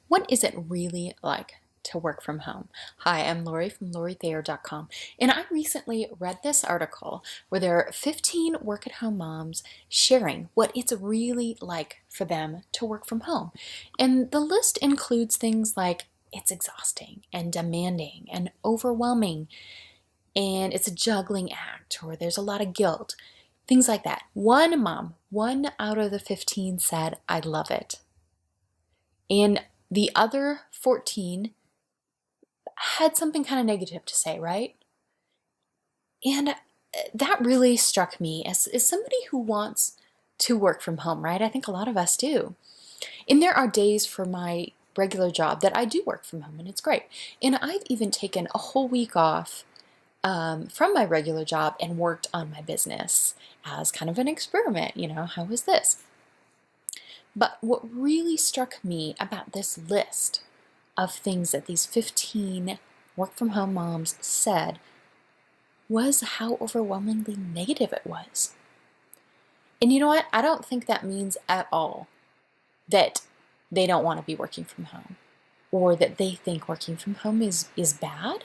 What is it really like to work from home? Hi, I'm Lori from LoriThayer.com, and I recently read this article where there are 15 work at home moms sharing what it's really like for them to work from home. And the list includes things like it's exhausting and demanding and overwhelming, and it's a juggling act, or there's a lot of guilt, things like that. One mom, one out of the 15 said, I love it. And the other 14 had something kind of negative to say, right? And that really struck me as somebody who wants to work from home, right? I think a lot of us do. And there are days for my regular job that I do work from home, and it's great. And I've even taken a whole week off from my regular job and worked on my business as kind of an experiment. How was this? But what really struck me about this list of things that these 15 work from home moms said was how overwhelmingly negative it was. And you know what? I don't think that means at all that they don't want to be working from home or that they think working from home is bad.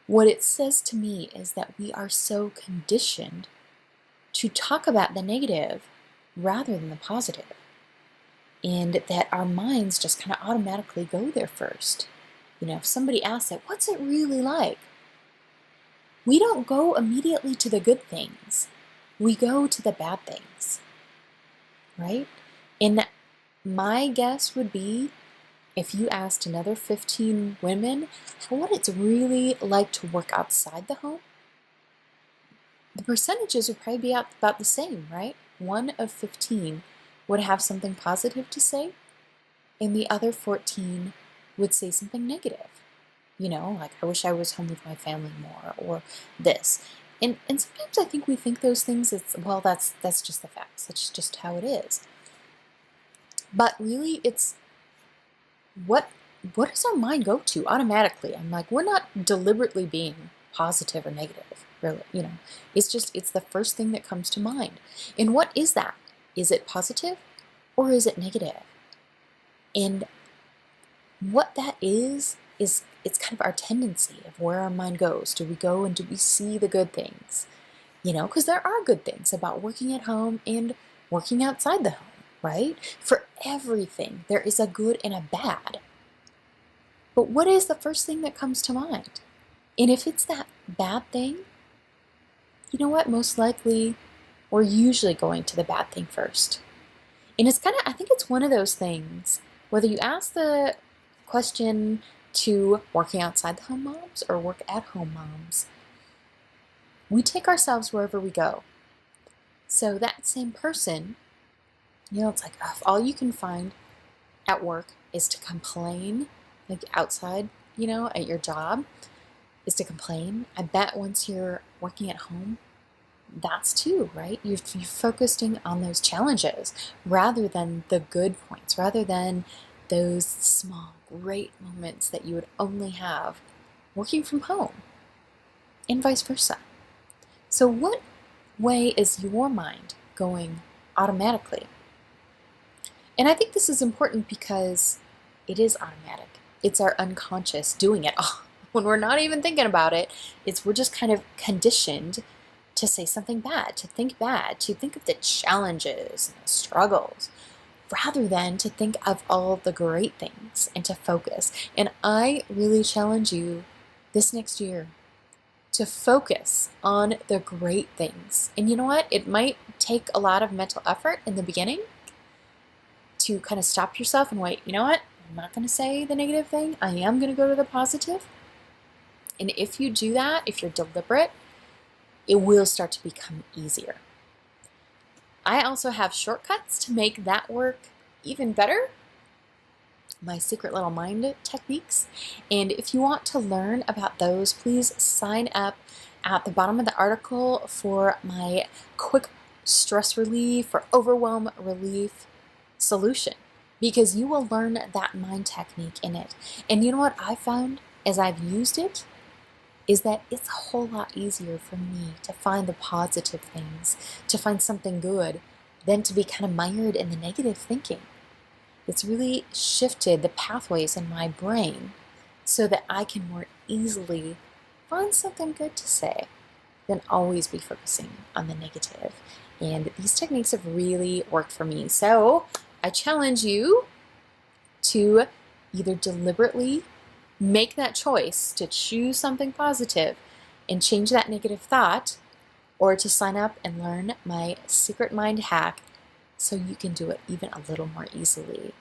What it says to me is that we are so conditioned to talk about the negative rather than the positive, and that our minds just kind of automatically go there first. If somebody asks it, what's it really like? We don't go immediately to the good things. We go to the bad things, right? And my guess would be, if you asked another 15 women what it's really like to work outside the home, the percentages would probably be about the same, right? 1 of 15 would have something positive to say, and the other 14 would say something negative. Like, I wish I was home with my family more, or this. And sometimes I think we think those things, that's just the facts. That's just how it is. But really, it's what does our mind go to automatically? I'm like, we're not deliberately being positive or negative, really. It's the first thing that comes to mind. And what is that? Is it positive or is it negative? And what that is it's kind of our tendency of where our mind goes. Do we go and do we see the good things? Because there are good things about working at home and working outside the home, right? For everything, there is a good and a bad. But what is the first thing that comes to mind? And if it's that bad thing, you know what? Most likely, we're usually going to the bad thing first. And it's I think it's one of those things, whether you ask the question to working outside the home moms or work at home moms, we take ourselves wherever we go. So that same person, it's like, if all you can find at work is to complain, like outside, at your job, is to complain. I bet once you're working at home, that's too, right? You're focusing on those challenges rather than the good points, rather than those small, great moments that you would only have working from home, and vice versa. So what way is your mind going automatically? And I think this is important because it is automatic. It's our unconscious doing it. When we're not even thinking about it, we're just kind of conditioned to say something bad, to think of the challenges and the struggles, rather than to think of all the great things and to focus. And I really challenge you this next year to focus on the great things. And you know what? It might take a lot of mental effort in the beginning to kind of stop yourself and wait, you know what? I'm not going to say the negative thing. I am going to go to the positive. And if you do that, if you're deliberate, it will start to become easier. I also have shortcuts to make that work even better, my secret little mind techniques. And if you want to learn about those, please sign up at the bottom of the article for my quick stress relief or overwhelm relief solution, because you will learn that mind technique in it. And you know what I found as I've used it is that it's a whole lot easier for me to find the positive things, to find something good, than to be kind of mired in the negative thinking. It's really shifted the pathways in my brain so that I can more easily find something good to say than always be focusing on the negative. And these techniques have really worked for me. So I challenge you to either deliberately make that choice to choose something positive and change that negative thought, or to sign up and learn my secret mind hack so you can do it even a little more easily.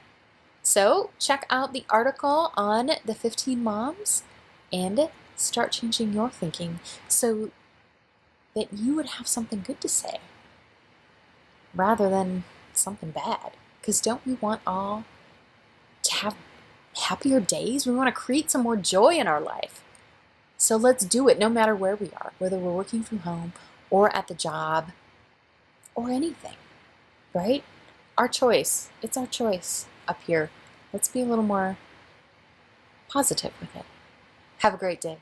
So check out the article on the 15 moms and start changing your thinking so that you would have something good to say rather than something bad. Because don't we want all to have happier days? We want to create some more joy in our life. So let's do it no matter where we are, whether we're working from home or at the job or anything, right? Our choice. It's our choice up here. Let's be a little more positive with it. Have a great day.